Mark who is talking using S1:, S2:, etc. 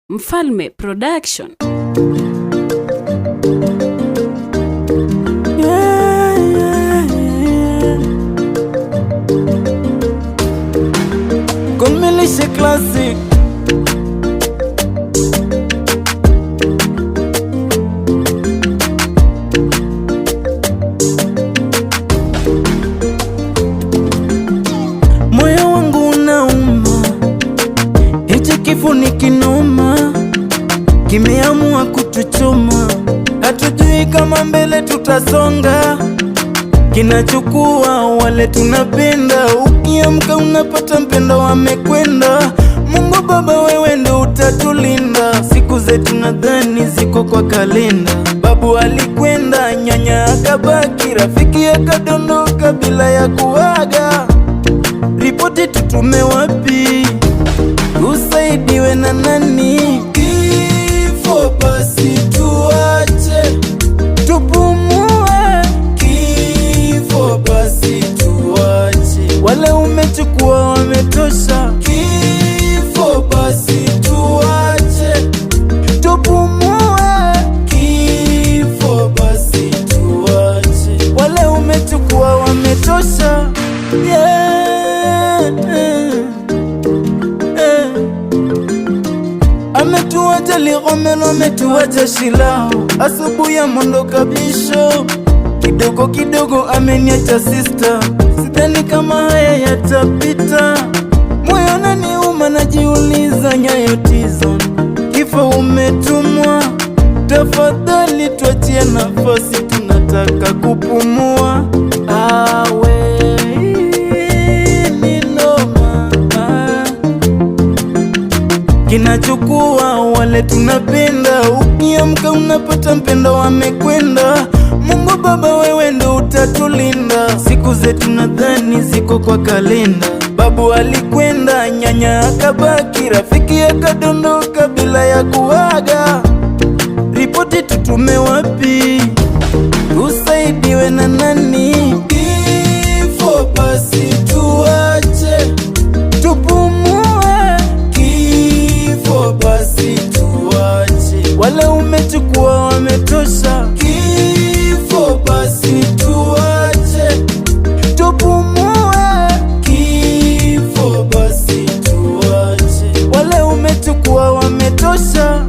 S1: Mfalme Production.
S2: Kumilishe classic. Moyo wangu unauma, hichi kifo ni kinoma, kimeamua kutuchoma, hatujui kama mbele tutasonga. Kinachukua wale tunapenda, ukiamka unapata mpendo wamekwenda. Mungu Baba, wewe ndo utatulinda, siku zetu nadhani ziko kwa kalenda. Babu alikwenda, nyanya akabaki, rafiki akadondoka bila ya kuaga. Ripoti tutume wapi? Usaidiwe na nani? Kifo basi tuache tupumue, kifo basi tuache, wale umechukua wametosha. Kifo basi tuache tupumue, kifo basi tuache, wale umechukua wametosha. Ametuacha Ligomelo, ametuacha Shilao, asubuhi ya mondo kabisho, kidogo kidogo ameniacha sister. Sidhani kama haya yatapita, moyo unaniuma, najiuliza nyayo tizo. Kifo umetumwa, tafadhali tuachie nafasi, tunataka kupumua. Kinachukua wale tunapenda, ukiamka unapata mpendo wamekwenda. Mungu Baba, wewe ndo utatulinda, siku zetu nadhani ziko kwa kalenda. Babu alikwenda, nyanya akabaki, rafiki akadondoka bila ya kuaga. Ripoti tutume wapi? Usaidiwe na nani? Kifo basi tuache tupumue, kifo basi tuache, wale umechukua wametosha. Kifo basi tuache tupumue, kifo basi tuache, wale umechukua wametosha.